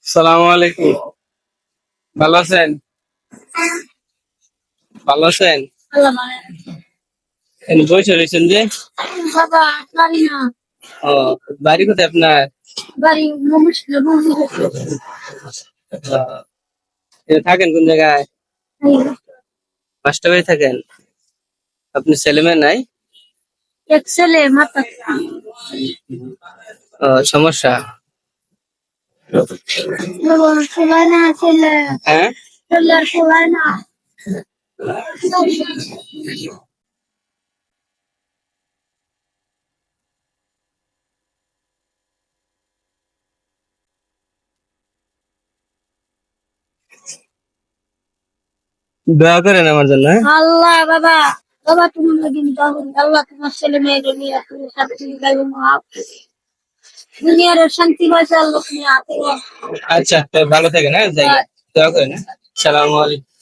সালামু আলাইকুম। ভালো আছেন? ভালো আছেন? বসে রয়েছেন যে? বাবা পারি না। ও, বাড়ি কোথায় আপনার? বাড়ি থাকেন কোন জায়গায়? মাস্টার বাড়ি থাকেন? আপনি ছেলে মেয়ে নাই? এক ছেলে মাথা সমস্যা? সবাই না ছেলে হ্যাঁ, ছেলে সবাই না দোয়া করেন আমার জন্য, হ্যাঁ? আল্লাহ বাবা বাবা তোমার লাগি আল্লাহ তোমার ছেলে মেয়েকে নিয়ে তুমি শান্তি গাইবে দুনিয়ার শান্তি পাইছে আল্লাহ তুমি আচ্ছা, তো ভালো থাকেন, হ্যাঁ, যাই দোয়া করেন, হ্যাঁ? সালামু আলাইকুম।